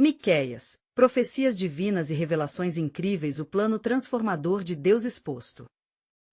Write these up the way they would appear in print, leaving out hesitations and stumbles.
Miquéias, profecias divinas e revelações incríveis, o plano transformador de Deus exposto.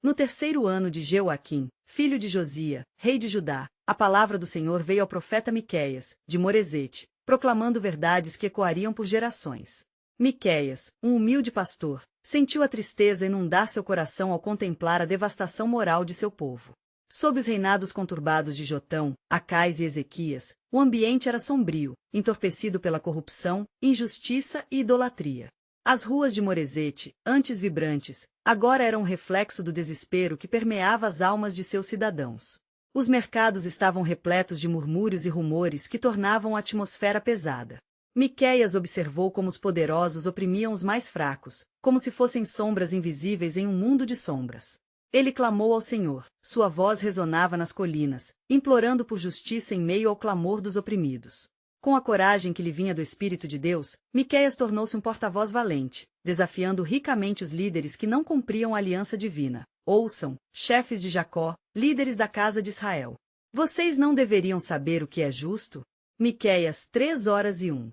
No terceiro ano de Jeoaquim, filho de Josia, rei de Judá, a palavra do Senhor veio ao profeta Miquéias, de Moresete, proclamando verdades que ecoariam por gerações. Miquéias, um humilde pastor, sentiu a tristeza inundar seu coração ao contemplar a devastação moral de seu povo. Sob os reinados conturbados de Jotão, Acais e Ezequias, o ambiente era sombrio, entorpecido pela corrupção, injustiça e idolatria. As ruas de Moresete, antes vibrantes, agora eram um reflexo do desespero que permeava as almas de seus cidadãos. Os mercados estavam repletos de murmúrios e rumores que tornavam a atmosfera pesada. Miquéias observou como os poderosos oprimiam os mais fracos, como se fossem sombras invisíveis em um mundo de sombras. Ele clamou ao Senhor, sua voz ressonava nas colinas, implorando por justiça em meio ao clamor dos oprimidos. Com a coragem que lhe vinha do Espírito de Deus, Miquéias tornou-se um porta-voz valente, desafiando ricamente os líderes que não cumpriam a aliança divina. Ouçam, chefes de Jacó, líderes da casa de Israel. Vocês não deveriam saber o que é justo? Miquéias 3:1.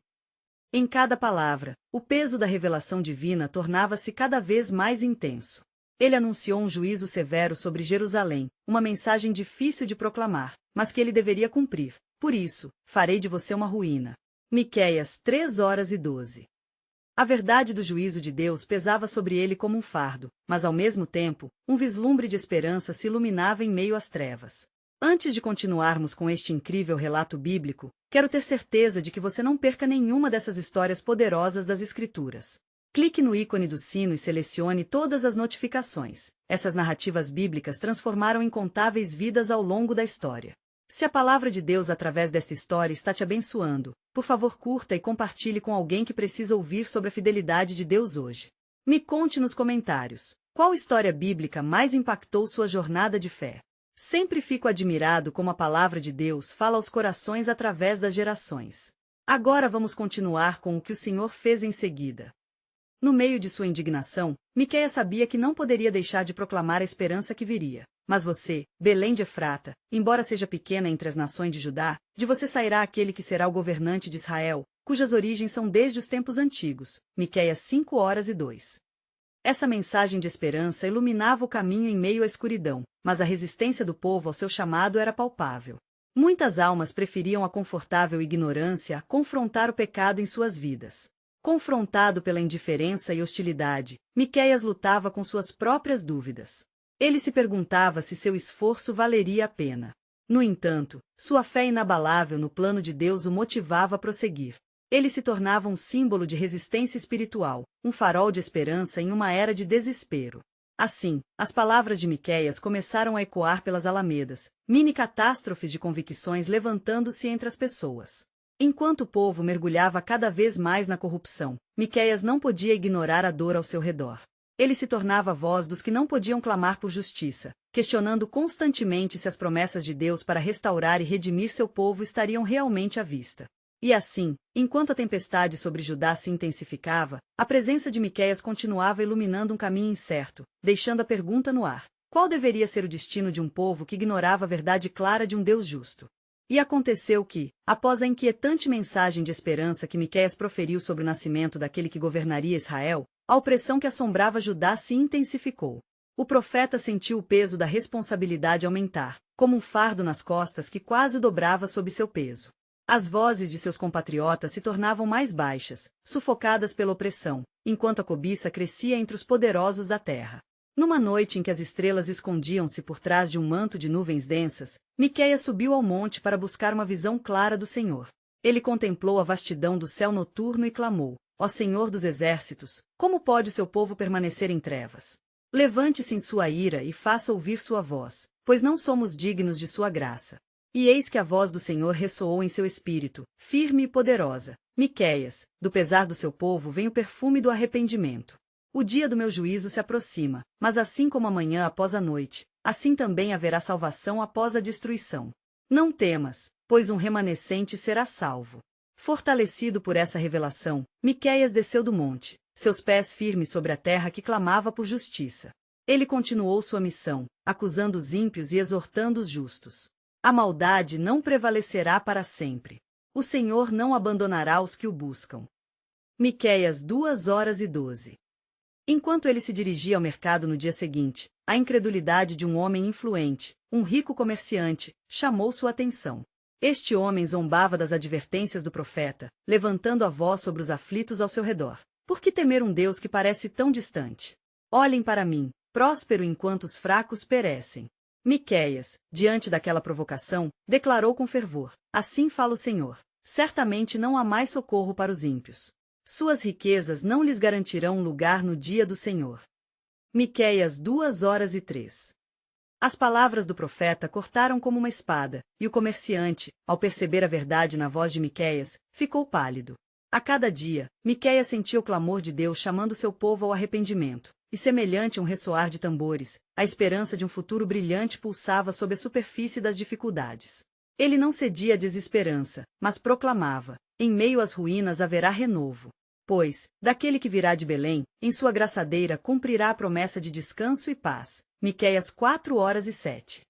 Em cada palavra, o peso da revelação divina tornava-se cada vez mais intenso. Ele anunciou um juízo severo sobre Jerusalém, uma mensagem difícil de proclamar, mas que ele deveria cumprir. Por isso, farei de você uma ruína. Miquéias 3:12. A verdade do juízo de Deus pesava sobre ele como um fardo, mas ao mesmo tempo, um vislumbre de esperança se iluminava em meio às trevas. Antes de continuarmos com este incrível relato bíblico, quero ter certeza de que você não perca nenhuma dessas histórias poderosas das Escrituras. Clique no ícone do sino e selecione todas as notificações. Essas narrativas bíblicas transformaram incontáveis vidas ao longo da história. Se a palavra de Deus através desta história está te abençoando, por favor curta e compartilhe com alguém que precisa ouvir sobre a fidelidade de Deus hoje. Me conte nos comentários, qual história bíblica mais impactou sua jornada de fé? Sempre fico admirado como a palavra de Deus fala aos corações através das gerações. Agora vamos continuar com o que o Senhor fez em seguida. No meio de sua indignação, Miquéias sabia que não poderia deixar de proclamar a esperança que viria. Mas você, Belém de Efrata, embora seja pequena entre as nações de Judá, de você sairá aquele que será o governante de Israel, cujas origens são desde os tempos antigos. Miquéias 5:2. Essa mensagem de esperança iluminava o caminho em meio à escuridão, mas a resistência do povo ao seu chamado era palpável. Muitas almas preferiam a confortável ignorância a confrontar o pecado em suas vidas. Confrontado pela indiferença e hostilidade, Miquéias lutava com suas próprias dúvidas. Ele se perguntava se seu esforço valeria a pena. No entanto, sua fé inabalável no plano de Deus o motivava a prosseguir. Ele se tornava um símbolo de resistência espiritual, um farol de esperança em uma era de desespero. Assim, as palavras de Miquéias começaram a ecoar pelas alamedas, mini catástrofes de convicções levantando-se entre as pessoas. Enquanto o povo mergulhava cada vez mais na corrupção, Miquéias não podia ignorar a dor ao seu redor. Ele se tornava a voz dos que não podiam clamar por justiça, questionando constantemente se as promessas de Deus para restaurar e redimir seu povo estariam realmente à vista. E assim, enquanto a tempestade sobre Judá se intensificava, a presença de Miquéias continuava iluminando um caminho incerto, deixando a pergunta no ar: qual deveria ser o destino de um povo que ignorava a verdade clara de um Deus justo? E aconteceu que, após a inquietante mensagem de esperança que Miquéias proferiu sobre o nascimento daquele que governaria Israel, a opressão que assombrava Judá se intensificou. O profeta sentiu o peso da responsabilidade aumentar, como um fardo nas costas que quase dobrava sob seu peso. As vozes de seus compatriotas se tornavam mais baixas, sufocadas pela opressão, enquanto a cobiça crescia entre os poderosos da terra. Numa noite em que as estrelas escondiam-se por trás de um manto de nuvens densas, Miquéias subiu ao monte para buscar uma visão clara do Senhor. Ele contemplou a vastidão do céu noturno e clamou: ó Senhor dos exércitos, como pode o seu povo permanecer em trevas? Levante-se em sua ira e faça ouvir sua voz, pois não somos dignos de sua graça. E eis que a voz do Senhor ressoou em seu espírito, firme e poderosa: Miquéias, do pesar do seu povo vem o perfume do arrependimento. O dia do meu juízo se aproxima, mas assim como a manhã após a noite, assim também haverá salvação após a destruição. Não temas, pois um remanescente será salvo. Fortalecido por essa revelação, Miquéias desceu do monte, seus pés firmes sobre a terra que clamava por justiça. Ele continuou sua missão, acusando os ímpios e exortando os justos. A maldade não prevalecerá para sempre. O Senhor não abandonará os que o buscam. Miqueias 2:12. Enquanto ele se dirigia ao mercado no dia seguinte, a incredulidade de um homem influente, um rico comerciante, chamou sua atenção. Este homem zombava das advertências do profeta, levantando a voz sobre os aflitos ao seu redor. Por que temer um Deus que parece tão distante? Olhem para mim, próspero enquanto os fracos perecem. Miqueias, diante daquela provocação, declarou com fervor: assim fala o Senhor, certamente não há mais socorro para os ímpios. Suas riquezas não lhes garantirão um lugar no dia do Senhor. Miqueias 2:03. As palavras do profeta cortaram como uma espada, e o comerciante, ao perceber a verdade na voz de Miqueias, ficou pálido. A cada dia, Miqueias sentia o clamor de Deus chamando seu povo ao arrependimento, e semelhante a um ressoar de tambores, a esperança de um futuro brilhante pulsava sob a superfície das dificuldades. Ele não cedia à desesperança, mas proclamava: em meio às ruínas haverá renovo. Pois, daquele que virá de Belém, em sua graçadeira cumprirá a promessa de descanso e paz. Miqueias 4:07.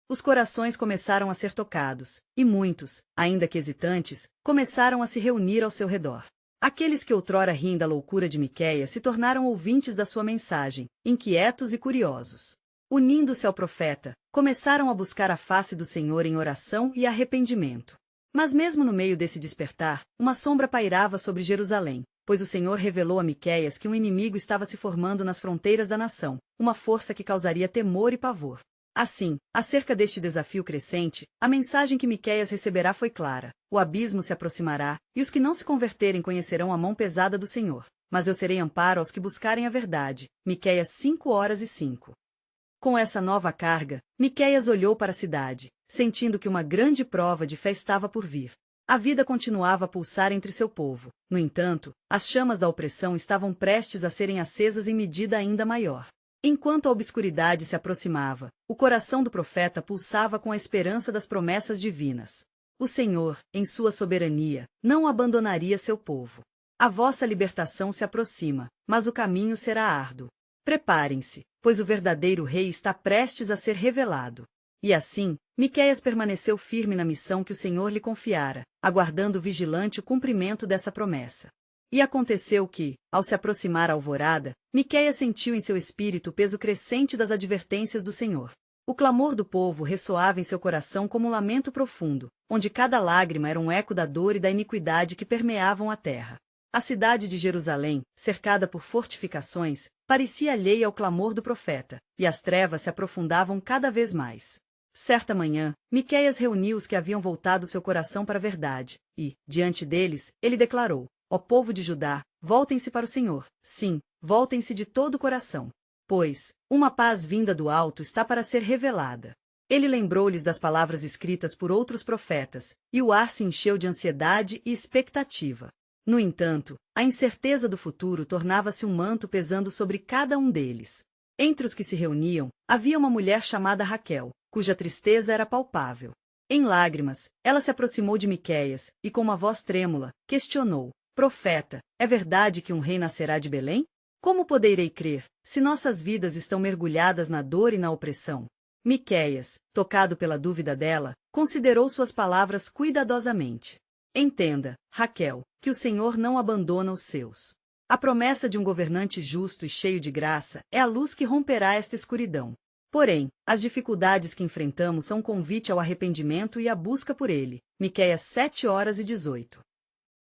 Os corações começaram a ser tocados, e muitos, ainda que hesitantes, começaram a se reunir ao seu redor. Aqueles que outrora riem da loucura de Miqueias se tornaram ouvintes da sua mensagem, inquietos e curiosos. Unindo-se ao profeta, começaram a buscar a face do Senhor em oração e arrependimento. Mas mesmo no meio desse despertar, uma sombra pairava sobre Jerusalém, pois o Senhor revelou a Miqueias que um inimigo estava se formando nas fronteiras da nação, uma força que causaria temor e pavor. Assim, acerca deste desafio crescente, a mensagem que Miqueias receberá foi clara: o abismo se aproximará, e os que não se converterem conhecerão a mão pesada do Senhor. Mas eu serei amparo aos que buscarem a verdade. Miqueias 5:05. Com essa nova carga, Miqueias olhou para a cidade, sentindo que uma grande prova de fé estava por vir. A vida continuava a pulsar entre seu povo. No entanto, as chamas da opressão estavam prestes a serem acesas em medida ainda maior. Enquanto a obscuridade se aproximava, o coração do profeta pulsava com a esperança das promessas divinas. O Senhor, em sua soberania, não abandonaria seu povo. A vossa libertação se aproxima, mas o caminho será árduo. Preparem-se, pois o verdadeiro rei está prestes a ser revelado. E assim, Miqueias permaneceu firme na missão que o Senhor lhe confiara, aguardando vigilante o cumprimento dessa promessa. E aconteceu que, ao se aproximar a alvorada, Miqueias sentiu em seu espírito o peso crescente das advertências do Senhor. O clamor do povo ressoava em seu coração como um lamento profundo, onde cada lágrima era um eco da dor e da iniquidade que permeavam a terra. A cidade de Jerusalém, cercada por fortificações, parecia alheia ao clamor do profeta, e as trevas se aprofundavam cada vez mais. Certa manhã, Miqueias reuniu os que haviam voltado seu coração para a verdade, e, diante deles, ele declarou: ó povo de Judá, voltem-se para o Senhor, sim, voltem-se de todo o coração. Pois, uma paz vinda do alto está para ser revelada. Ele lembrou-lhes das palavras escritas por outros profetas, e o ar se encheu de ansiedade e expectativa. No entanto, a incerteza do futuro tornava-se um manto pesando sobre cada um deles. Entre os que se reuniam, havia uma mulher chamada Raquel, cuja tristeza era palpável. Em lágrimas, ela se aproximou de Miqueias, e com uma voz trêmula, questionou: profeta, é verdade que um rei nascerá de Belém? Como poderei crer, se nossas vidas estão mergulhadas na dor e na opressão? Miqueias, tocado pela dúvida dela, considerou suas palavras cuidadosamente. Entenda, Raquel, que o Senhor não abandona os seus. A promessa de um governante justo e cheio de graça é a luz que romperá esta escuridão. Porém, as dificuldades que enfrentamos são um convite ao arrependimento e à busca por ele. Miqueias 7:18.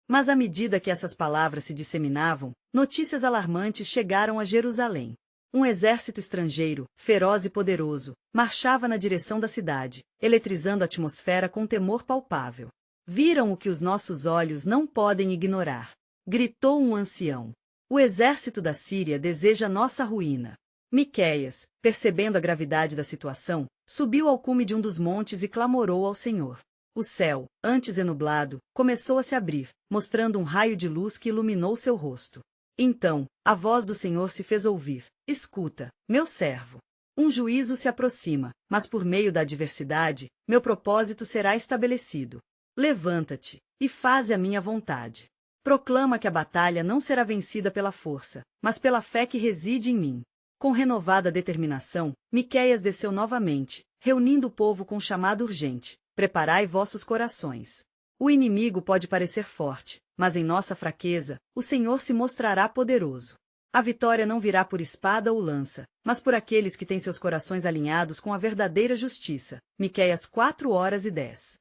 Mas à medida que essas palavras se disseminavam, notícias alarmantes chegaram a Jerusalém. Um exército estrangeiro, feroz e poderoso, marchava na direção da cidade, eletrizando a atmosfera com temor palpável. Viram o que os nossos olhos não podem ignorar, gritou um ancião. O exército da Síria deseja nossa ruína. Miqueias, percebendo a gravidade da situação, subiu ao cume de um dos montes e clamorou ao Senhor. O céu, antes enublado, começou a se abrir, mostrando um raio de luz que iluminou seu rosto. Então, a voz do Senhor se fez ouvir: escuta, meu servo. Um juízo se aproxima, mas por meio da adversidade, meu propósito será estabelecido. Levanta-te, e faze a minha vontade. Proclama que a batalha não será vencida pela força, mas pela fé que reside em mim. Com renovada determinação, Miqueias desceu novamente, reunindo o povo com um chamado urgente: preparai vossos corações. O inimigo pode parecer forte, mas em nossa fraqueza, o Senhor se mostrará poderoso. A vitória não virá por espada ou lança, mas por aqueles que têm seus corações alinhados com a verdadeira justiça. Miqueias 4:10.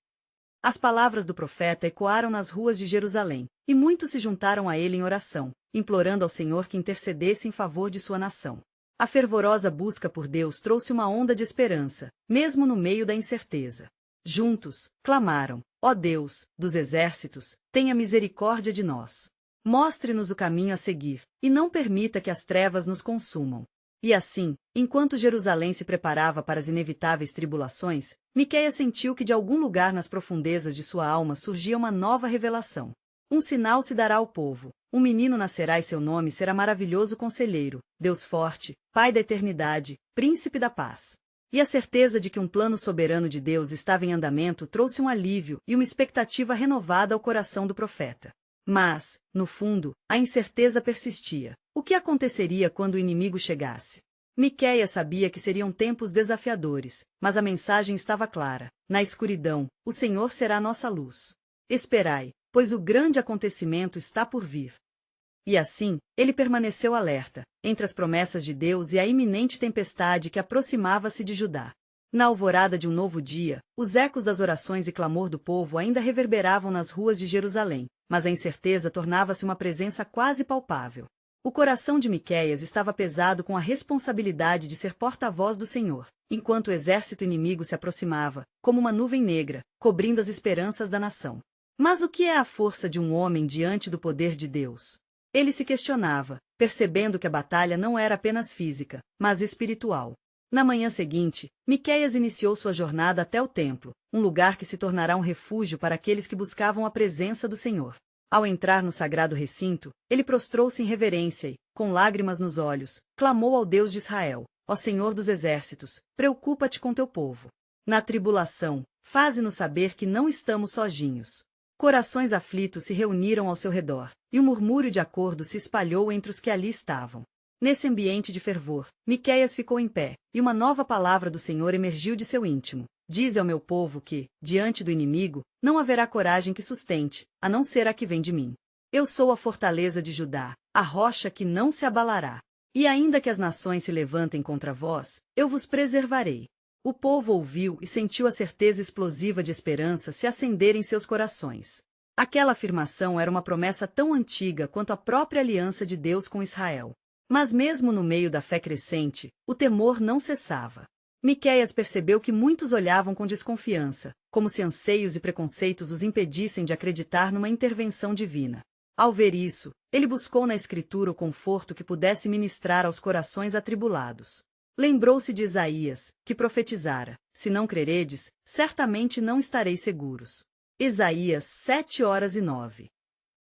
As palavras do profeta ecoaram nas ruas de Jerusalém, e muitos se juntaram a ele em oração, implorando ao Senhor que intercedesse em favor de sua nação. A fervorosa busca por Deus trouxe uma onda de esperança, mesmo no meio da incerteza. Juntos, clamaram: ó Deus dos exércitos, tenha misericórdia de nós. Mostre-nos o caminho a seguir, e não permita que as trevas nos consumam. E assim, enquanto Jerusalém se preparava para as inevitáveis tribulações, Miqueias sentiu que de algum lugar nas profundezas de sua alma surgia uma nova revelação. Um sinal se dará ao povo, um menino nascerá e seu nome será Maravilhoso Conselheiro, Deus Forte, Pai da Eternidade, Príncipe da Paz. E a certeza de que um plano soberano de Deus estava em andamento trouxe um alívio e uma expectativa renovada ao coração do profeta. Mas, no fundo, a incerteza persistia. O que aconteceria quando o inimigo chegasse? Miqueias sabia que seriam tempos desafiadores, mas a mensagem estava clara: na escuridão, o Senhor será nossa luz. Esperai, pois o grande acontecimento está por vir. E assim, ele permaneceu alerta, entre as promessas de Deus e a iminente tempestade que aproximava-se de Judá. Na alvorada de um novo dia, os ecos das orações e clamor do povo ainda reverberavam nas ruas de Jerusalém, mas a incerteza tornava-se uma presença quase palpável. O coração de Miqueias estava pesado com a responsabilidade de ser porta-voz do Senhor, enquanto o exército inimigo se aproximava, como uma nuvem negra, cobrindo as esperanças da nação. Mas o que é a força de um homem diante do poder de Deus? Ele se questionava, percebendo que a batalha não era apenas física, mas espiritual. Na manhã seguinte, Miqueias iniciou sua jornada até o templo, um lugar que se tornará um refúgio para aqueles que buscavam a presença do Senhor. Ao entrar no sagrado recinto, ele prostrou-se em reverência e, com lágrimas nos olhos, clamou ao Deus de Israel: ó Senhor dos exércitos, preocupa-te com teu povo. Na tribulação, faze-nos saber que não estamos sozinhos. Corações aflitos se reuniram ao seu redor, e um murmúrio de acordo se espalhou entre os que ali estavam. Nesse ambiente de fervor, Miqueias ficou em pé, e uma nova palavra do Senhor emergiu de seu íntimo: dize ao meu povo que, diante do inimigo, não haverá coragem que sustente, a não ser a que vem de mim. Eu sou a fortaleza de Judá, a rocha que não se abalará. E ainda que as nações se levantem contra vós, eu vos preservarei. O povo ouviu e sentiu a certeza explosiva de esperança se acender em seus corações. Aquela afirmação era uma promessa tão antiga quanto a própria aliança de Deus com Israel. Mas mesmo no meio da fé crescente, o temor não cessava. Miqueias percebeu que muitos olhavam com desconfiança, como se anseios e preconceitos os impedissem de acreditar numa intervenção divina. Ao ver isso, ele buscou na Escritura o conforto que pudesse ministrar aos corações atribulados. Lembrou-se de Isaías, que profetizara: se não creredes, certamente não estareis seguros. Isaías 7:9.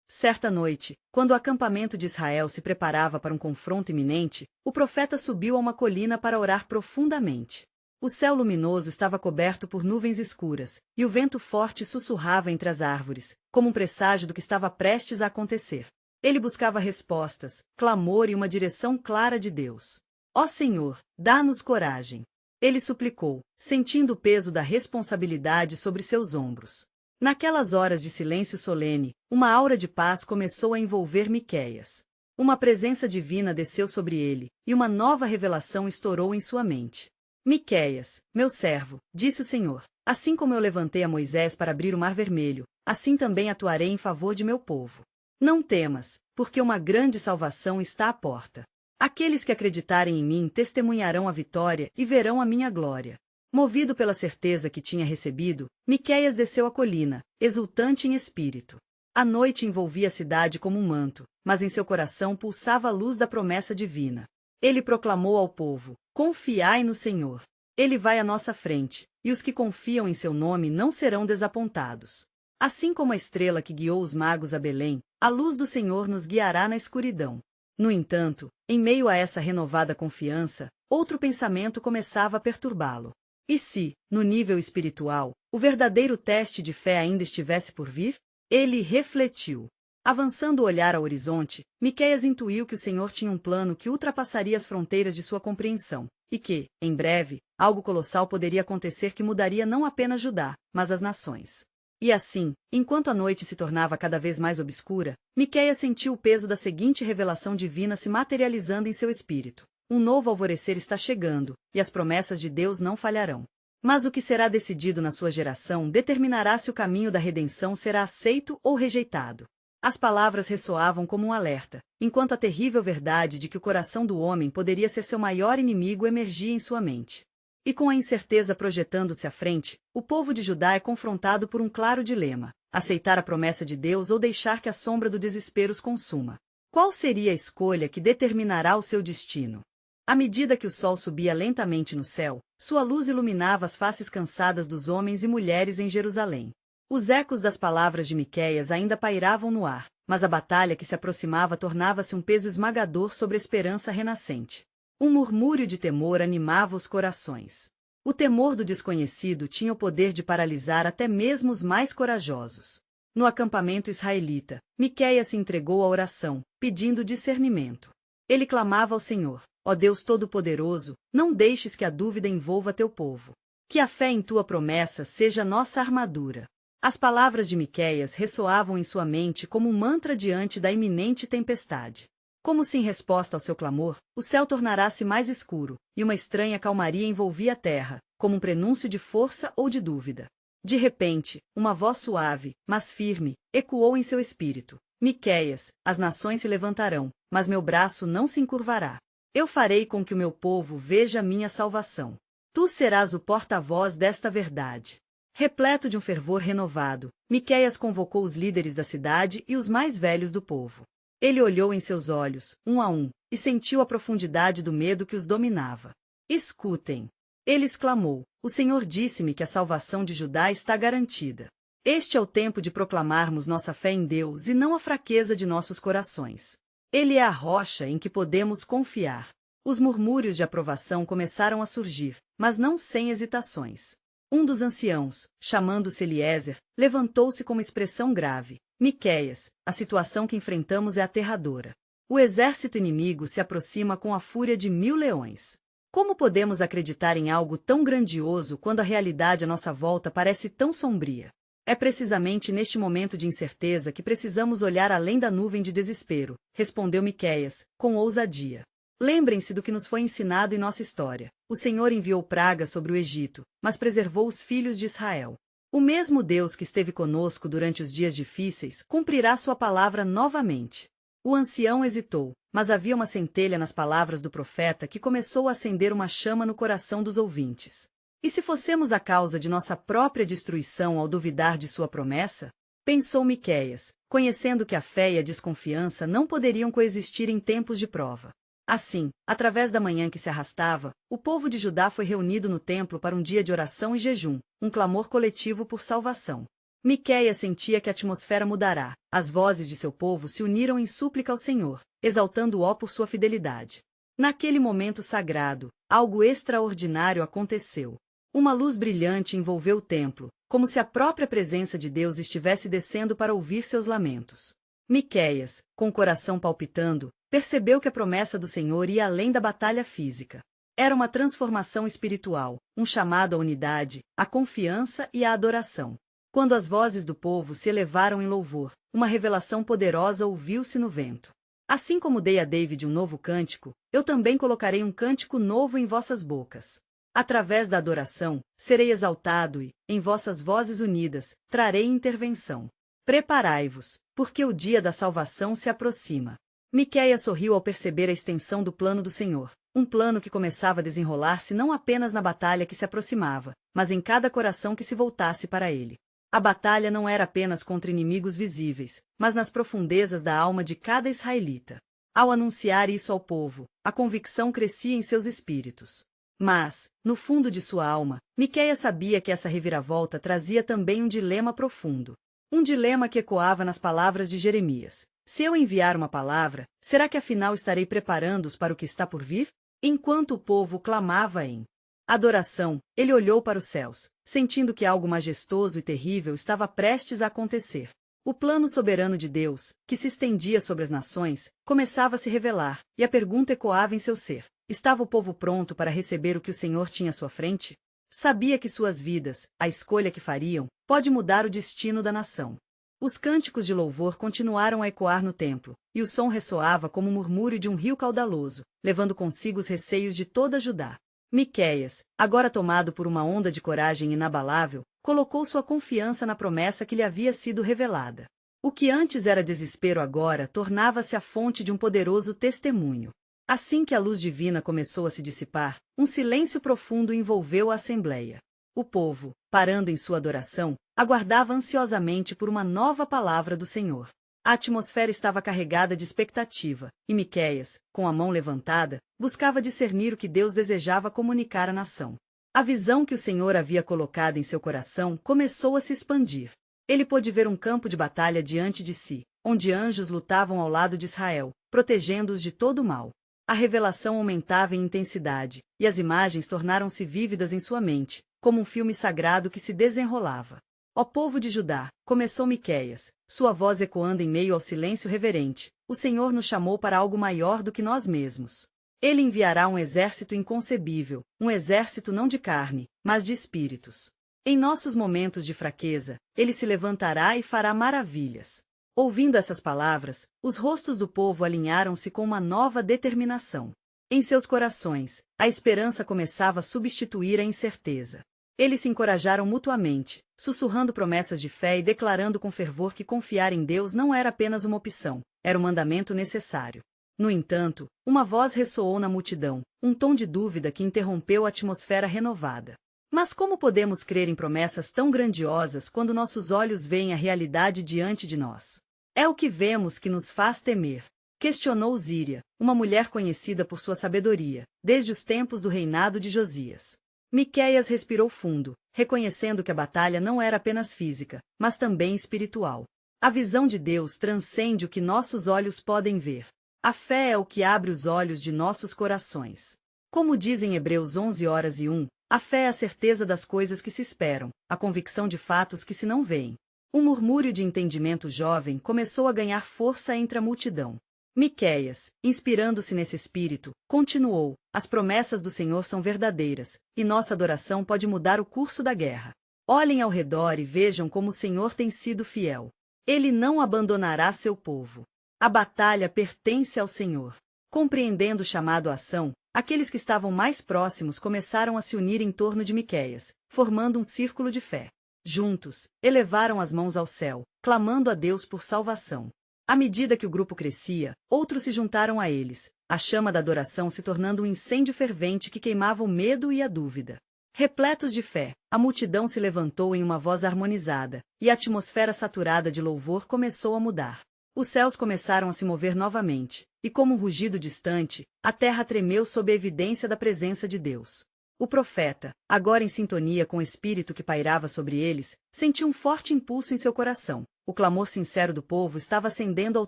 Certa noite, quando o acampamento de Israel se preparava para um confronto iminente, o profeta subiu a uma colina para orar profundamente. O céu luminoso estava coberto por nuvens escuras, e o vento forte sussurrava entre as árvores, como um presságio do que estava prestes a acontecer. Ele buscava respostas, clamor e uma direção clara de Deus. Ó Senhor, dá-nos coragem. Ele suplicou, sentindo o peso da responsabilidade sobre seus ombros. Naquelas horas de silêncio solene, uma aura de paz começou a envolver Miqueias. Uma presença divina desceu sobre ele, e uma nova revelação estourou em sua mente. Miqueias, meu servo, disse o Senhor, assim como eu levantei a Moisés para abrir o Mar Vermelho, assim também atuarei em favor de meu povo. Não temas, porque uma grande salvação está à porta. Aqueles que acreditarem em mim testemunharão a vitória e verão a minha glória. Movido pela certeza que tinha recebido, Miqueias desceu a colina, exultante em espírito. A noite envolvia a cidade como um manto, mas em seu coração pulsava a luz da promessa divina. Ele proclamou ao povo: confiai no Senhor. Ele vai à nossa frente, e os que confiam em seu nome não serão desapontados. Assim como a estrela que guiou os magos a Belém, a luz do Senhor nos guiará na escuridão. No entanto, em meio a essa renovada confiança, outro pensamento começava a perturbá-lo. E se, no nível espiritual, o verdadeiro teste de fé ainda estivesse por vir? Ele refletiu. Avançando o olhar ao horizonte, Miqueias intuiu que o Senhor tinha um plano que ultrapassaria as fronteiras de sua compreensão, e que, em breve, algo colossal poderia acontecer que mudaria não apenas Judá, mas as nações. E assim, enquanto a noite se tornava cada vez mais obscura, Miqueias sentiu o peso da seguinte revelação divina se materializando em seu espírito. Um novo alvorecer está chegando, e as promessas de Deus não falharão. Mas o que será decidido na sua geração determinará se o caminho da redenção será aceito ou rejeitado. As palavras ressoavam como um alerta, enquanto a terrível verdade de que o coração do homem poderia ser seu maior inimigo emergia em sua mente. E com a incerteza projetando-se à frente, o povo de Judá é confrontado por um claro dilema: aceitar a promessa de Deus ou deixar que a sombra do desespero os consuma. Qual seria a escolha que determinará o seu destino? À medida que o sol subia lentamente no céu, sua luz iluminava as faces cansadas dos homens e mulheres em Jerusalém. Os ecos das palavras de Miqueias ainda pairavam no ar, mas a batalha que se aproximava tornava-se um peso esmagador sobre a esperança renascente. Um murmúrio de temor animava os corações. O temor do desconhecido tinha o poder de paralisar até mesmo os mais corajosos. No acampamento israelita, Miqueias se entregou à oração, pedindo discernimento. Ele clamava ao Senhor: ó Deus Todo-Poderoso, não deixes que a dúvida envolva teu povo. Que a fé em tua promessa seja nossa armadura. As palavras de Miqueias ressoavam em sua mente como um mantra diante da iminente tempestade. Como se em resposta ao seu clamor, o céu tornarasse mais escuro, e uma estranha calmaria envolvia a terra, como um prenúncio de força ou de dúvida. De repente, uma voz suave, mas firme, ecoou em seu espírito: Miqueias, as nações se levantarão, mas meu braço não se encurvará. Eu farei com que o meu povo veja a minha salvação. Tu serás o porta-voz desta verdade. Repleto de um fervor renovado, Miqueias convocou os líderes da cidade e os mais velhos do povo. Ele olhou em seus olhos, um a um, e sentiu a profundidade do medo que os dominava. Escutem! Ele exclamou: o Senhor disse-me que a salvação de Judá está garantida. Este é o tempo de proclamarmos nossa fé em Deus e não a fraqueza de nossos corações. Ele é a rocha em que podemos confiar. Os murmúrios de aprovação começaram a surgir, mas não sem hesitações. Um dos anciãos, chamando-se Eliezer, levantou-se com uma expressão grave: Miqueias, a situação que enfrentamos é aterradora. O exército inimigo se aproxima com a fúria de 1000 leões. Como podemos acreditar em algo tão grandioso quando a realidade à nossa volta parece tão sombria? É precisamente neste momento de incerteza que precisamos olhar além da nuvem de desespero, respondeu Miqueias, com ousadia. Lembrem-se do que nos foi ensinado em nossa história. O Senhor enviou pragas sobre o Egito, mas preservou os filhos de Israel. O mesmo Deus que esteve conosco durante os dias difíceis cumprirá sua palavra novamente. O ancião hesitou, mas havia uma centelha nas palavras do profeta que começou a acender uma chama no coração dos ouvintes. E se fossemos a causa de nossa própria destruição ao duvidar de sua promessa? Pensou Miqueias, conhecendo que a fé e a desconfiança não poderiam coexistir em tempos de prova. Assim, através da manhã que se arrastava, o povo de Judá foi reunido no templo para um dia de oração e jejum, um clamor coletivo por salvação. Miqueias sentia que a atmosfera mudará. As vozes de seu povo se uniram em súplica ao Senhor, exaltando-o por sua fidelidade. Naquele momento sagrado, algo extraordinário aconteceu. Uma luz brilhante envolveu o templo, como se a própria presença de Deus estivesse descendo para ouvir seus lamentos. Miqueias, com o coração palpitando, percebeu que a promessa do Senhor ia além da batalha física. Era uma transformação espiritual, um chamado à unidade, à confiança e à adoração. Quando as vozes do povo se elevaram em louvor, uma revelação poderosa ouviu-se no vento. Assim como dei a David um novo cântico, eu também colocarei um cântico novo em vossas bocas. Através da adoração, serei exaltado e, em vossas vozes unidas, trarei intervenção. Preparai-vos, porque o dia da salvação se aproxima. Miqueias sorriu ao perceber a extensão do plano do Senhor, um plano que começava a desenrolar-se não apenas na batalha que se aproximava, mas em cada coração que se voltasse para ele. A batalha não era apenas contra inimigos visíveis, mas nas profundezas da alma de cada israelita. Ao anunciar isso ao povo, a convicção crescia em seus espíritos. Mas, no fundo de sua alma, Miqueias sabia que essa reviravolta trazia também um dilema profundo. Um dilema que ecoava nas palavras de Jeremias. Se eu enviar uma palavra, será que afinal estarei preparando-os para o que está por vir? Enquanto o povo clamava em adoração, ele olhou para os céus, sentindo que algo majestoso e terrível estava prestes a acontecer. O plano soberano de Deus, que se estendia sobre as nações, começava a se revelar, e a pergunta ecoava em seu ser. Estava o povo pronto para receber o que o Senhor tinha à sua frente? Sabia que suas vidas, a escolha que fariam, pode mudar o destino da nação. Os cânticos de louvor continuaram a ecoar no templo, e o som ressoava como o murmúrio de um rio caudaloso, levando consigo os receios de toda Judá. Miqueias, agora tomado por uma onda de coragem inabalável, colocou sua confiança na promessa que lhe havia sido revelada. O que antes era desespero agora tornava-se a fonte de um poderoso testemunho. Assim que a luz divina começou a se dissipar, um silêncio profundo envolveu a assembleia. O povo, parando em sua adoração, aguardava ansiosamente por uma nova palavra do Senhor. A atmosfera estava carregada de expectativa, e Miqueias, com a mão levantada, buscava discernir o que Deus desejava comunicar à nação. A visão que o Senhor havia colocado em seu coração começou a se expandir. Ele pôde ver um campo de batalha diante de si, onde anjos lutavam ao lado de Israel, protegendo-os de todo o mal. A revelação aumentava em intensidade, e as imagens tornaram-se vívidas em sua mente, como um filme sagrado que se desenrolava. Ó povo de Judá, começou Miqueias, sua voz ecoando em meio ao silêncio reverente, o Senhor nos chamou para algo maior do que nós mesmos. Ele enviará um exército inconcebível, um exército não de carne, mas de espíritos. Em nossos momentos de fraqueza, ele se levantará e fará maravilhas. Ouvindo essas palavras, os rostos do povo alinharam-se com uma nova determinação. Em seus corações, a esperança começava a substituir a incerteza. Eles se encorajaram mutuamente, sussurrando promessas de fé e declarando com fervor que confiar em Deus não era apenas uma opção, era um mandamento necessário. No entanto, uma voz ressoou na multidão, um tom de dúvida que interrompeu a atmosfera renovada. Mas como podemos crer em promessas tão grandiosas quando nossos olhos veem a realidade diante de nós? É o que vemos que nos faz temer, questionou Zíria, uma mulher conhecida por sua sabedoria, desde os tempos do reinado de Josias. Miqueias respirou fundo, reconhecendo que a batalha não era apenas física, mas também espiritual. A visão de Deus transcende o que nossos olhos podem ver. A fé é o que abre os olhos de nossos corações. Como diz em Hebreus 11:1, a fé é a certeza das coisas que se esperam, a convicção de fatos que se não veem. Um murmúrio de entendimento jovem começou a ganhar força entre a multidão. Miqueias, inspirando-se nesse espírito, continuou: as promessas do Senhor são verdadeiras, e nossa adoração pode mudar o curso da guerra. Olhem ao redor e vejam como o Senhor tem sido fiel. Ele não abandonará seu povo. A batalha pertence ao Senhor. Compreendendo o chamado à ação, aqueles que estavam mais próximos começaram a se unir em torno de Miqueias, formando um círculo de fé. Juntos, elevaram as mãos ao céu, clamando a Deus por salvação. À medida que o grupo crescia, outros se juntaram a eles, a chama da adoração se tornando um incêndio fervente que queimava o medo e a dúvida. Repletos de fé, a multidão se levantou em uma voz harmonizada, e a atmosfera saturada de louvor começou a mudar. Os céus começaram a se mover novamente, e como um rugido distante, a terra tremeu sob a evidência da presença de Deus. O profeta, agora em sintonia com o espírito que pairava sobre eles, sentiu um forte impulso em seu coração. O clamor sincero do povo estava ascendendo ao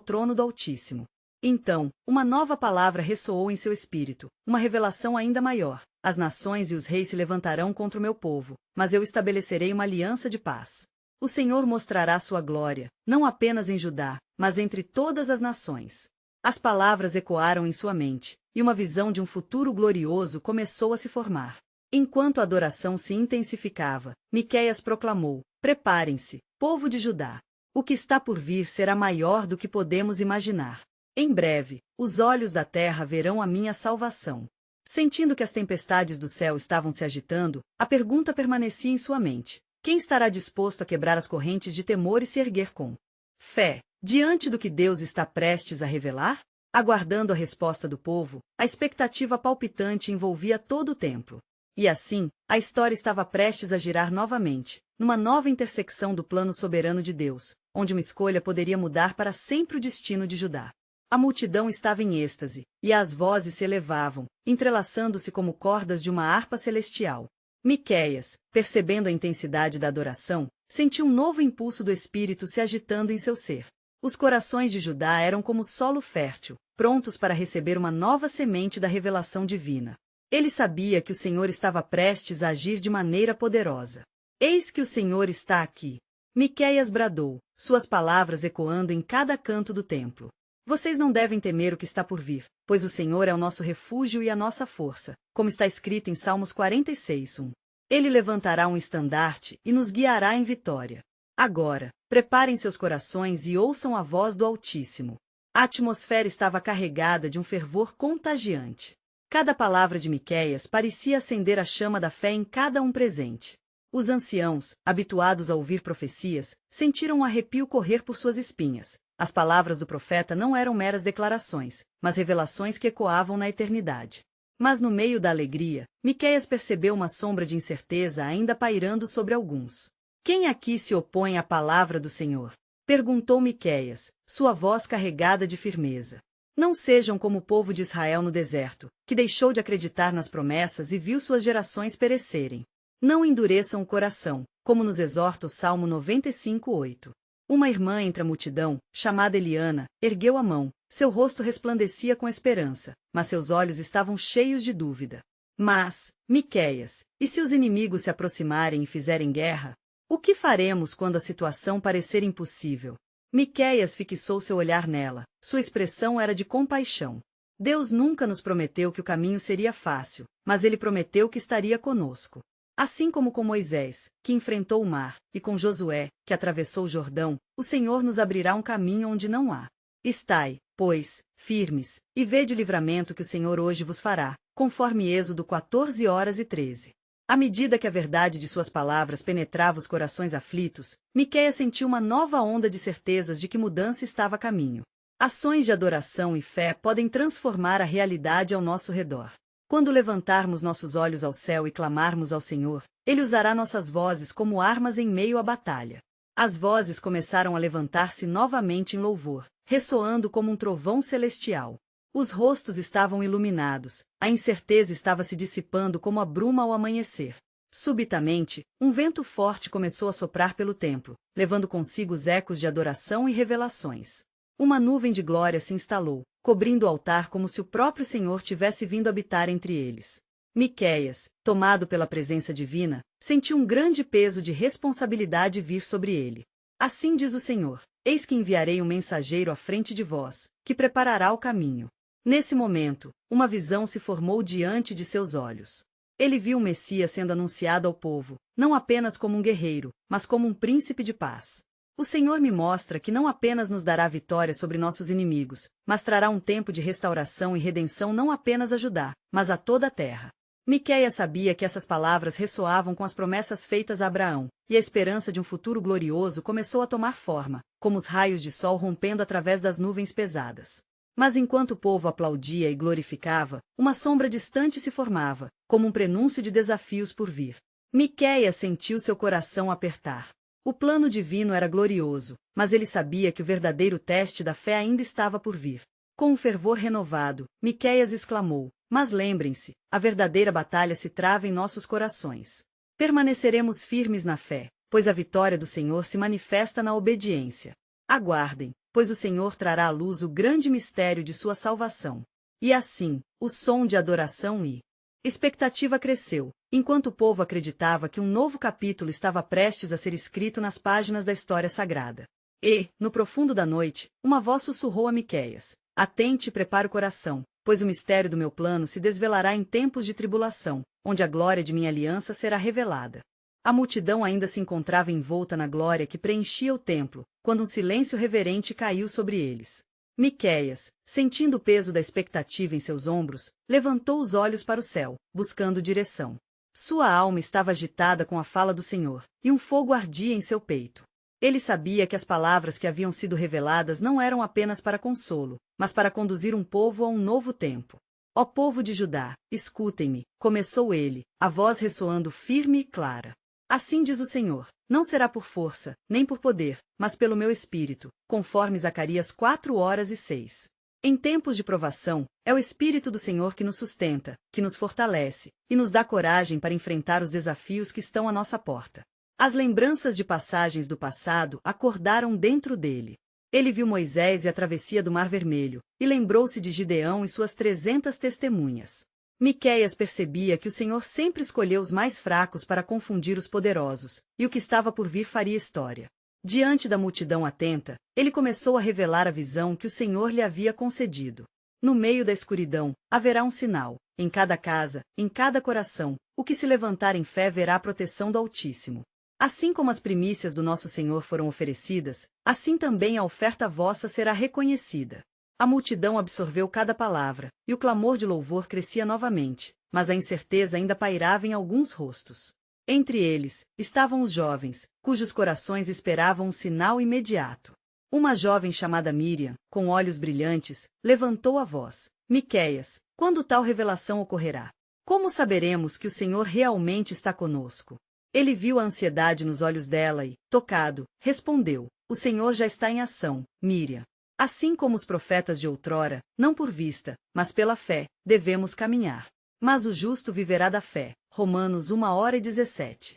trono do Altíssimo. Então, uma nova palavra ressoou em seu espírito, uma revelação ainda maior. As nações e os reis se levantarão contra o meu povo, mas eu estabelecerei uma aliança de paz. O Senhor mostrará sua glória, não apenas em Judá, mas entre todas as nações. As palavras ecoaram em sua mente, e uma visão de um futuro glorioso começou a se formar. Enquanto a adoração se intensificava, Miqueias proclamou: preparem-se, povo de Judá. O que está por vir será maior do que podemos imaginar. Em breve, os olhos da terra verão a minha salvação. Sentindo que as tempestades do céu estavam se agitando, a pergunta permanecia em sua mente: quem estará disposto a quebrar as correntes de temor e se erguer com fé diante do que Deus está prestes a revelar? Aguardando a resposta do povo, a expectativa palpitante envolvia todo o templo. E assim, a história estava prestes a girar novamente, numa nova intersecção do plano soberano de Deus, onde uma escolha poderia mudar para sempre o destino de Judá. A multidão estava em êxtase, e as vozes se elevavam, entrelaçando-se como cordas de uma harpa celestial. Miqueias, percebendo a intensidade da adoração, sentiu um novo impulso do Espírito se agitando em seu ser. Os corações de Judá eram como solo fértil, prontos para receber uma nova semente da revelação divina. Ele sabia que o Senhor estava prestes a agir de maneira poderosa. Eis que o Senhor está aqui. Miqueias bradou, suas palavras ecoando em cada canto do templo. Vocês não devem temer o que está por vir, pois o Senhor é o nosso refúgio e a nossa força, como está escrito em Salmos 46:1. Ele levantará um estandarte e nos guiará em vitória. Agora, preparem seus corações e ouçam a voz do Altíssimo. A atmosfera estava carregada de um fervor contagiante. Cada palavra de Miqueias parecia acender a chama da fé em cada um presente. Os anciãos, habituados a ouvir profecias, sentiram um arrepio correr por suas espinhas. As palavras do profeta não eram meras declarações, mas revelações que ecoavam na eternidade. Mas no meio da alegria, Miqueias percebeu uma sombra de incerteza ainda pairando sobre alguns. Quem aqui se opõe à palavra do Senhor? Perguntou Miqueias, sua voz carregada de firmeza. Não sejam como o povo de Israel no deserto, que deixou de acreditar nas promessas e viu suas gerações perecerem. Não endureçam o coração, como nos exorta o Salmo 95:8. Uma irmã entre a multidão, chamada Eliana, ergueu a mão. Seu rosto resplandecia com esperança, mas seus olhos estavam cheios de dúvida. Mas, Miqueias, e se os inimigos se aproximarem e fizerem guerra? O que faremos quando a situação parecer impossível? Miqueias fixou seu olhar nela. Sua expressão era de compaixão. Deus nunca nos prometeu que o caminho seria fácil, mas ele prometeu que estaria conosco. Assim como com Moisés, que enfrentou o mar, e com Josué, que atravessou o Jordão, o Senhor nos abrirá um caminho onde não há. Estai, pois, firmes, e vede o livramento que o Senhor hoje vos fará, conforme Êxodo 14:13. À medida que a verdade de suas palavras penetrava os corações aflitos, Miqueias sentiu uma nova onda de certezas de que mudança estava a caminho. Ações de adoração e fé podem transformar a realidade ao nosso redor. Quando levantarmos nossos olhos ao céu e clamarmos ao Senhor, Ele usará nossas vozes como armas em meio à batalha. As vozes começaram a levantar-se novamente em louvor, ressoando como um trovão celestial. Os rostos estavam iluminados, a incerteza estava se dissipando como a bruma ao amanhecer. Subitamente, um vento forte começou a soprar pelo templo, levando consigo os ecos de adoração e revelações. Uma nuvem de glória se instalou, cobrindo o altar como se o próprio Senhor tivesse vindo habitar entre eles. Miqueias, tomado pela presença divina, sentiu um grande peso de responsabilidade vir sobre ele. Assim diz o Senhor: eis que enviarei um mensageiro à frente de vós, que preparará o caminho. Nesse momento, uma visão se formou diante de seus olhos. Ele viu o Messias sendo anunciado ao povo, não apenas como um guerreiro, mas como um príncipe de paz. O Senhor me mostra que não apenas nos dará vitória sobre nossos inimigos, mas trará um tempo de restauração e redenção não apenas a Judá, mas a toda a terra. Miqueias sabia que essas palavras ressoavam com as promessas feitas a Abraão, e a esperança de um futuro glorioso começou a tomar forma, como os raios de sol rompendo através das nuvens pesadas. Mas enquanto o povo aplaudia e glorificava, uma sombra distante se formava, como um prenúncio de desafios por vir. Miqueias sentiu seu coração apertar. O plano divino era glorioso, mas ele sabia que o verdadeiro teste da fé ainda estava por vir. Com um fervor renovado, Miqueias exclamou: mas lembrem-se, a verdadeira batalha se trava em nossos corações. Permaneceremos firmes na fé, pois a vitória do Senhor se manifesta na obediência. Aguardem, pois o Senhor trará à luz o grande mistério de sua salvação. E assim, o som de adoração e expectativa cresceu, enquanto o povo acreditava que um novo capítulo estava prestes a ser escrito nas páginas da história sagrada. E, no profundo da noite, uma voz sussurrou a Miqueias: atente e prepare o coração, pois o mistério do meu plano se desvelará em tempos de tribulação, onde a glória de minha aliança será revelada. A multidão ainda se encontrava envolta na glória que preenchia o templo, quando um silêncio reverente caiu sobre eles. Miqueias, sentindo o peso da expectativa em seus ombros, levantou os olhos para o céu, buscando direção. Sua alma estava agitada com a fala do Senhor, e um fogo ardia em seu peito. Ele sabia que as palavras que haviam sido reveladas não eram apenas para consolo, mas para conduzir um povo a um novo tempo. Ó povo de Judá, escutem-me, começou ele, a voz ressoando firme e clara. Assim diz o Senhor: não será por força, nem por poder, mas pelo meu espírito, conforme Zacarias 4:6. Em tempos de provação, é o Espírito do Senhor que nos sustenta, que nos fortalece, e nos dá coragem para enfrentar os desafios que estão à nossa porta. As lembranças de passagens do passado acordaram dentro dele. Ele viu Moisés e a travessia do Mar Vermelho, e lembrou-se de Gideão e suas 300 testemunhas. Miqueias percebia que o Senhor sempre escolheu os mais fracos para confundir os poderosos, e o que estava por vir faria história. Diante da multidão atenta, ele começou a revelar a visão que o Senhor lhe havia concedido. No meio da escuridão, haverá um sinal, em cada casa, em cada coração, o que se levantar em fé verá a proteção do Altíssimo. Assim como as primícias do nosso Senhor foram oferecidas, assim também a oferta vossa será reconhecida. A multidão absorveu cada palavra, e o clamor de louvor crescia novamente, mas a incerteza ainda pairava em alguns rostos. Entre eles, estavam os jovens, cujos corações esperavam um sinal imediato. Uma jovem chamada Miriam, com olhos brilhantes, levantou a voz. Miqueias, quando tal revelação ocorrerá? Como saberemos que o Senhor realmente está conosco? Ele viu a ansiedade nos olhos dela e, tocado, respondeu: O Senhor já está em ação, Miriam. Assim como os profetas de outrora, não por vista, mas pela fé, devemos caminhar. Mas o justo viverá da fé. Romanos 1:17.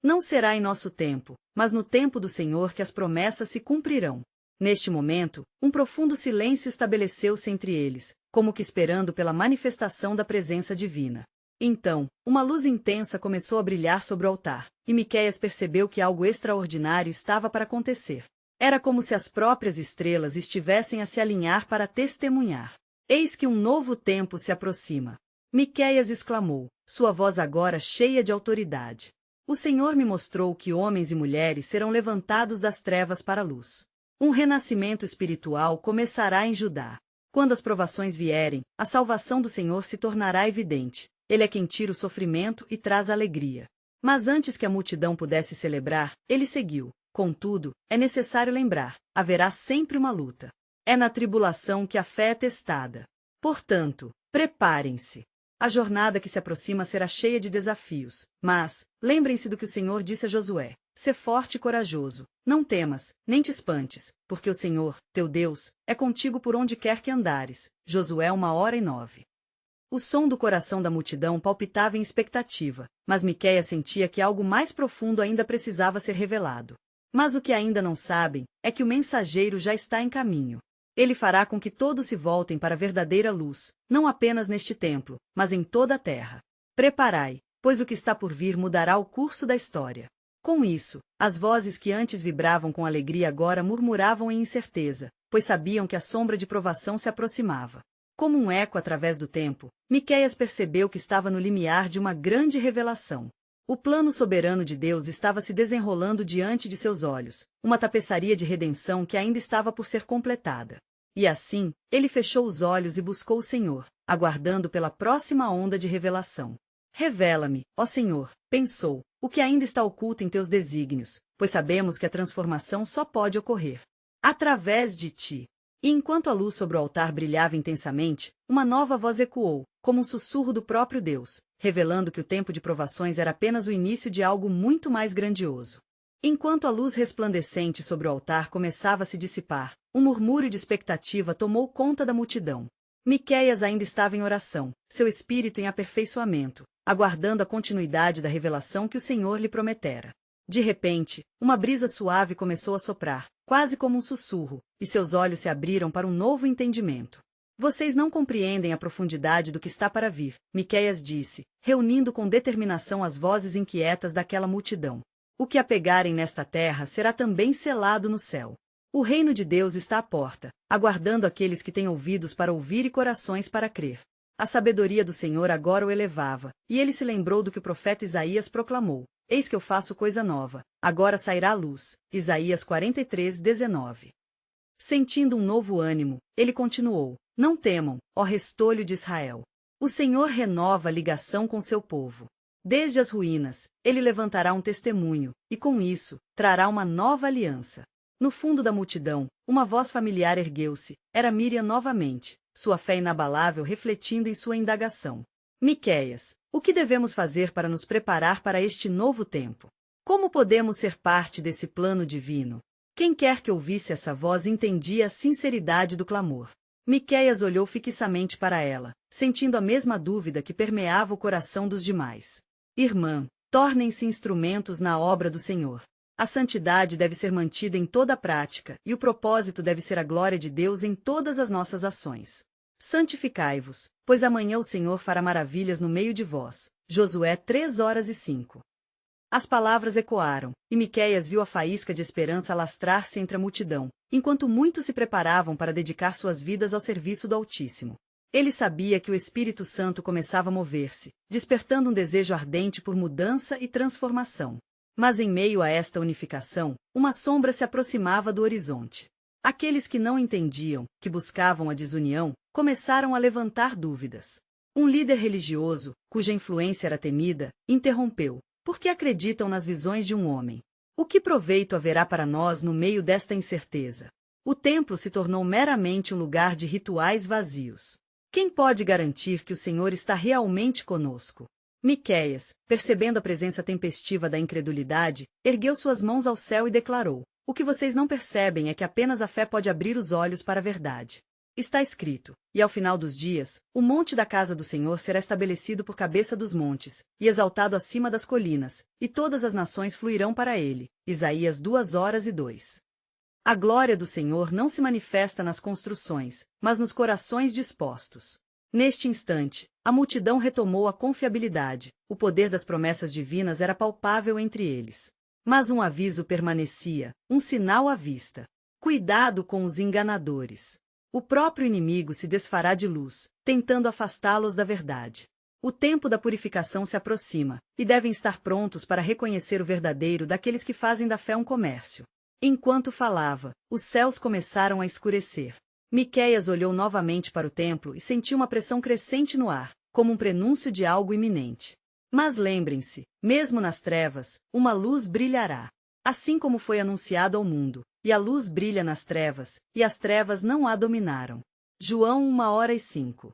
Não será em nosso tempo, mas no tempo do Senhor que as promessas se cumprirão. Neste momento, um profundo silêncio estabeleceu-se entre eles, como que esperando pela manifestação da presença divina. Então, uma luz intensa começou a brilhar sobre o altar, e Miqueias percebeu que algo extraordinário estava para acontecer. Era como se as próprias estrelas estivessem a se alinhar para testemunhar. Eis que um novo tempo se aproxima. Miqueias exclamou, sua voz agora cheia de autoridade. O Senhor me mostrou que homens e mulheres serão levantados das trevas para a luz. Um renascimento espiritual começará em Judá. Quando as provações vierem, a salvação do Senhor se tornará evidente. Ele é quem tira o sofrimento e traz alegria. Mas antes que a multidão pudesse celebrar, ele seguiu. Contudo, é necessário lembrar, haverá sempre uma luta. É na tribulação que a fé é testada. Portanto, preparem-se. A jornada que se aproxima será cheia de desafios, mas, lembrem-se do que o Senhor disse a Josué: sê forte e corajoso, não temas, nem te espantes, porque o Senhor, teu Deus, é contigo por onde quer que andares. Josué 1:9. O som do coração da multidão palpitava em expectativa, mas Miqueias sentia que algo mais profundo ainda precisava ser revelado. Mas o que ainda não sabem é que o mensageiro já está em caminho. Ele fará com que todos se voltem para a verdadeira luz, não apenas neste templo, mas em toda a terra. Preparai, pois o que está por vir mudará o curso da história. Com isso, as vozes que antes vibravam com alegria agora murmuravam em incerteza, pois sabiam que a sombra de provação se aproximava. Como um eco através do tempo, Miqueias percebeu que estava no limiar de uma grande revelação. O plano soberano de Deus estava se desenrolando diante de seus olhos, uma tapeçaria de redenção que ainda estava por ser completada. E assim, ele fechou os olhos e buscou o Senhor, aguardando pela próxima onda de revelação. Revela-me, ó Senhor, pensou, o que ainda está oculto em teus desígnios, pois sabemos que a transformação só pode ocorrer através de ti. E enquanto a luz sobre o altar brilhava intensamente, uma nova voz ecoou, como um sussurro do próprio Deus, revelando que o tempo de provações era apenas o início de algo muito mais grandioso. Enquanto a luz resplandecente sobre o altar começava a se dissipar, um murmúrio de expectativa tomou conta da multidão. Miqueias ainda estava em oração, seu espírito em aperfeiçoamento, aguardando a continuidade da revelação que o Senhor lhe prometera. De repente, uma brisa suave começou a soprar, quase como um sussurro, e seus olhos se abriram para um novo entendimento. Vocês não compreendem a profundidade do que está para vir, Miqueias disse, reunindo com determinação as vozes inquietas daquela multidão. O que apegarem nesta terra será também selado no céu. O reino de Deus está à porta, aguardando aqueles que têm ouvidos para ouvir e corações para crer. A sabedoria do Senhor agora o elevava, e ele se lembrou do que o profeta Isaías proclamou: Eis que eu faço coisa nova, agora sairá a luz. Isaías 43:19. Sentindo um novo ânimo, ele continuou: Não temam, ó restolho de Israel. O Senhor renova a ligação com seu povo. Desde as ruínas, ele levantará um testemunho, e com isso, trará uma nova aliança. No fundo da multidão, uma voz familiar ergueu-se, era Miriam novamente, sua fé inabalável refletindo em sua indagação. Miqueias, o que devemos fazer para nos preparar para este novo tempo? Como podemos ser parte desse plano divino? Quem quer que ouvisse essa voz entendia a sinceridade do clamor. Miqueias olhou fixamente para ela, sentindo a mesma dúvida que permeava o coração dos demais. Irmã, tornem-se instrumentos na obra do Senhor. A santidade deve ser mantida em toda a prática, e o propósito deve ser a glória de Deus em todas as nossas ações. Santificai-vos, pois amanhã o Senhor fará maravilhas no meio de vós. Josué 3:05. As palavras ecoaram, e Miqueias viu a faísca de esperança alastrar-se entre a multidão, enquanto muitos se preparavam para dedicar suas vidas ao serviço do Altíssimo. Ele sabia que o Espírito Santo começava a mover-se, despertando um desejo ardente por mudança e transformação. Mas em meio a esta unificação, uma sombra se aproximava do horizonte. Aqueles que não entendiam, que buscavam a desunião, começaram a levantar dúvidas. Um líder religioso, cuja influência era temida, interrompeu: por que acreditam nas visões de um homem? O que proveito haverá para nós no meio desta incerteza? O templo se tornou meramente um lugar de rituais vazios. Quem pode garantir que o Senhor está realmente conosco? Miqueias, percebendo a presença tempestiva da incredulidade, ergueu suas mãos ao céu e declarou: o que vocês não percebem é que apenas a fé pode abrir os olhos para a verdade. Está escrito: e ao final dos dias, o monte da casa do Senhor será estabelecido por cabeça dos montes, e exaltado acima das colinas, e todas as nações fluirão para ele. Isaías 2:2. A glória do Senhor não se manifesta nas construções, mas nos corações dispostos. Neste instante, a multidão retomou a confiabilidade, o poder das promessas divinas era palpável entre eles. Mas um aviso permanecia, um sinal à vista. Cuidado com os enganadores. O próprio inimigo se desfará de luz, tentando afastá-los da verdade. O tempo da purificação se aproxima, e devem estar prontos para reconhecer o verdadeiro daqueles que fazem da fé um comércio. Enquanto falava, os céus começaram a escurecer. Miqueias olhou novamente para o templo e sentiu uma pressão crescente no ar, como um prenúncio de algo iminente. Mas lembrem-se, mesmo nas trevas, uma luz brilhará. Assim como foi anunciado ao mundo, e a luz brilha nas trevas, e as trevas não a dominaram. João 1:05.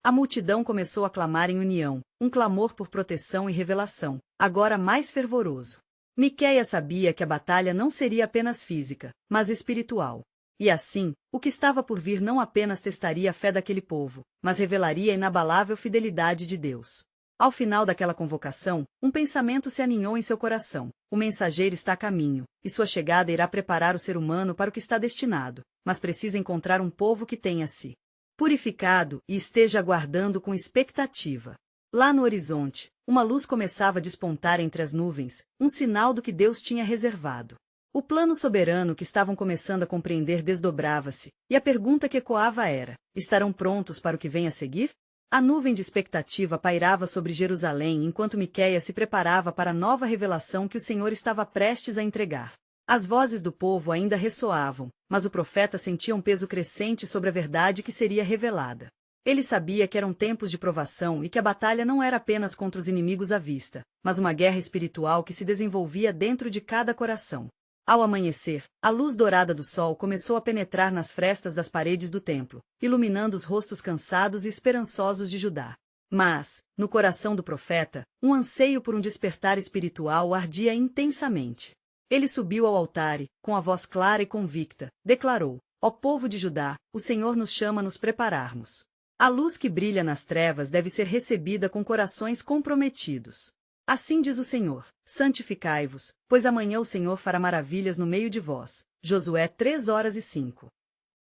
A multidão começou a clamar em união, um clamor por proteção e revelação, agora mais fervoroso. Miqueias sabia que a batalha não seria apenas física, mas espiritual. E assim, o que estava por vir não apenas testaria a fé daquele povo, mas revelaria a inabalável fidelidade de Deus. Ao final daquela convocação, um pensamento se aninhou em seu coração: o mensageiro está a caminho, e sua chegada irá preparar o ser humano para o que está destinado, mas precisa encontrar um povo que tenha-se purificado e esteja aguardando com expectativa. Lá no horizonte, uma luz começava a despontar entre as nuvens, um sinal do que Deus tinha reservado. O plano soberano que estavam começando a compreender desdobrava-se, e a pergunta que ecoava era: estarão prontos para o que vem a seguir? A nuvem de expectativa pairava sobre Jerusalém enquanto Miqueias se preparava para a nova revelação que o Senhor estava prestes a entregar. As vozes do povo ainda ressoavam, mas o profeta sentia um peso crescente sobre a verdade que seria revelada. Ele sabia que eram tempos de provação e que a batalha não era apenas contra os inimigos à vista, mas uma guerra espiritual que se desenvolvia dentro de cada coração. Ao amanhecer, a luz dourada do sol começou a penetrar nas frestas das paredes do templo, iluminando os rostos cansados e esperançosos de Judá. Mas, no coração do profeta, um anseio por um despertar espiritual ardia intensamente. Ele subiu ao altar e, com a voz clara e convicta, declarou: ó povo de Judá, o Senhor nos chama a nos prepararmos. A luz que brilha nas trevas deve ser recebida com corações comprometidos. Assim diz o Senhor: santificai-vos, pois amanhã o Senhor fará maravilhas no meio de vós. Josué 3:05.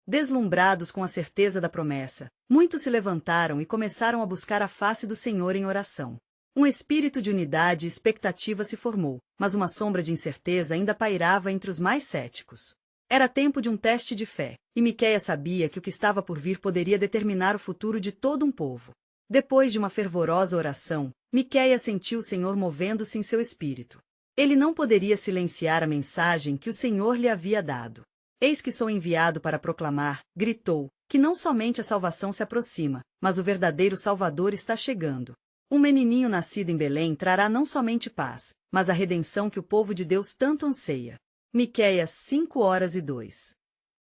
Deslumbrados com a certeza da promessa, muitos se levantaram e começaram a buscar a face do Senhor em oração. Um espírito de unidade e expectativa se formou, mas uma sombra de incerteza ainda pairava entre os mais céticos. Era tempo de um teste de fé, e Miqueias sabia que o que estava por vir poderia determinar o futuro de todo um povo. Depois de uma fervorosa oração, Miqueias sentiu o Senhor movendo-se em seu espírito. Ele não poderia silenciar a mensagem que o Senhor lhe havia dado. Eis que sou enviado para proclamar, gritou, que não somente a salvação se aproxima, mas o verdadeiro Salvador está chegando. Um menininho nascido em Belém trará não somente paz, mas a redenção que o povo de Deus tanto anseia. Miqueias 5:2.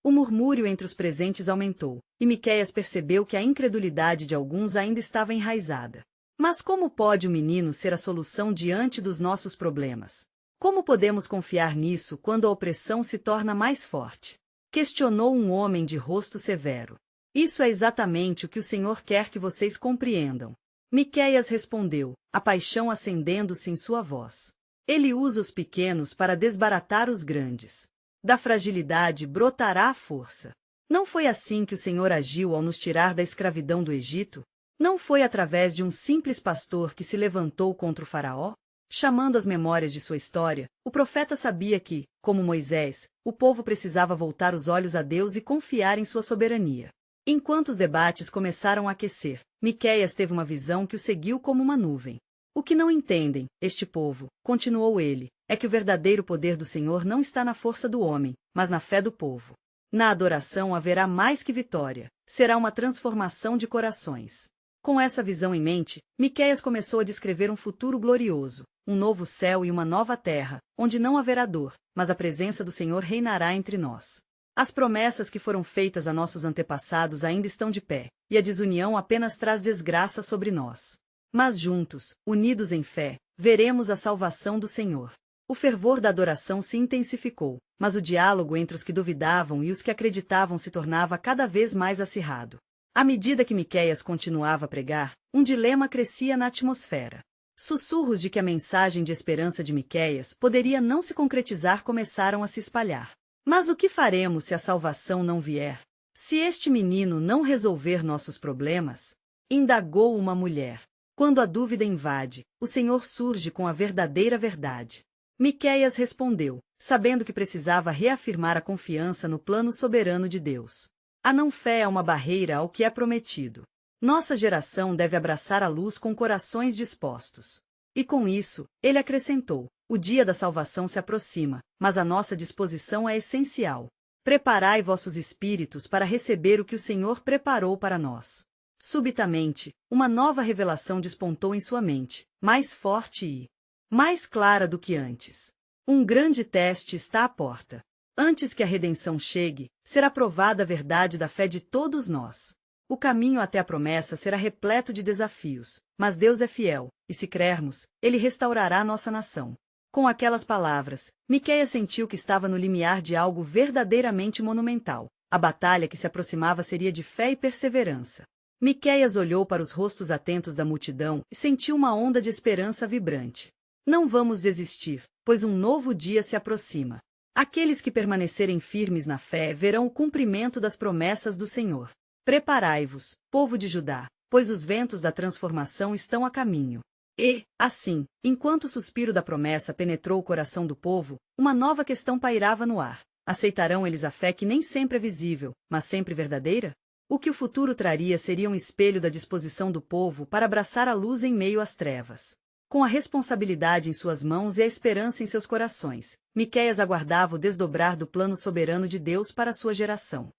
O murmúrio entre os presentes aumentou, e Miqueias percebeu que a incredulidade de alguns ainda estava enraizada. Mas como pode o menino ser a solução diante dos nossos problemas? Como podemos confiar nisso quando a opressão se torna mais forte? Questionou um homem de rosto severo. Isso é exatamente o que o Senhor quer que vocês compreendam. Miqueias respondeu, a paixão acendendo-se em sua voz. Ele usa os pequenos para desbaratar os grandes. Da fragilidade brotará a força. Não foi assim que o Senhor agiu ao nos tirar da escravidão do Egito? Não foi através de um simples pastor que se levantou contra o faraó? Chamando as memórias de sua história, o profeta sabia que, como Moisés, o povo precisava voltar os olhos a Deus e confiar em sua soberania. Enquanto os debates começaram a aquecer, Miqueias teve uma visão que o seguiu como uma nuvem. O que não entendem, este povo, continuou ele, é que o verdadeiro poder do Senhor não está na força do homem, mas na fé do povo. Na adoração haverá mais que vitória, será uma transformação de corações. Com essa visão em mente, Miqueias começou a descrever um futuro glorioso, um novo céu e uma nova terra, onde não haverá dor, mas a presença do Senhor reinará entre nós. As promessas que foram feitas a nossos antepassados ainda estão de pé, e a desunião apenas traz desgraça sobre nós. Mas juntos, unidos em fé, veremos a salvação do Senhor. O fervor da adoração se intensificou, mas o diálogo entre os que duvidavam e os que acreditavam se tornava cada vez mais acirrado. À medida que Miqueias continuava a pregar, um dilema crescia na atmosfera. Sussurros de que a mensagem de esperança de Miqueias poderia não se concretizar começaram a se espalhar. Mas o que faremos se a salvação não vier? Se este menino não resolver nossos problemas? Indagou uma mulher. Quando a dúvida invade, o Senhor surge com a verdadeira verdade. Miqueias respondeu, sabendo que precisava reafirmar a confiança no plano soberano de Deus. A não-fé é uma barreira ao que é prometido. Nossa geração deve abraçar a luz com corações dispostos. E com isso, ele acrescentou, o dia da salvação se aproxima, mas a nossa disposição é essencial. Preparai vossos espíritos para receber o que o Senhor preparou para nós. Subitamente, uma nova revelação despontou em sua mente, mais forte e mais clara do que antes. Um grande teste está à porta. Antes que a redenção chegue, será provada a verdade da fé de todos nós. O caminho até a promessa será repleto de desafios, mas Deus é fiel, e se crermos, Ele restaurará nossa nação. Com aquelas palavras, Miqueias sentiu que estava no limiar de algo verdadeiramente monumental. A batalha que se aproximava seria de fé e perseverança. Miqueias olhou para os rostos atentos da multidão e sentiu uma onda de esperança vibrante. Não vamos desistir, pois um novo dia se aproxima. Aqueles que permanecerem firmes na fé verão o cumprimento das promessas do Senhor. Preparai-vos, povo de Judá, pois os ventos da transformação estão a caminho. E, assim, enquanto o suspiro da promessa penetrou o coração do povo, uma nova questão pairava no ar. Aceitarão eles a fé que nem sempre é visível, mas sempre verdadeira? O que o futuro traria seria um espelho da disposição do povo para abraçar a luz em meio às trevas. Com a responsabilidade em suas mãos e a esperança em seus corações, Miqueias aguardava o desdobrar do plano soberano de Deus para sua geração.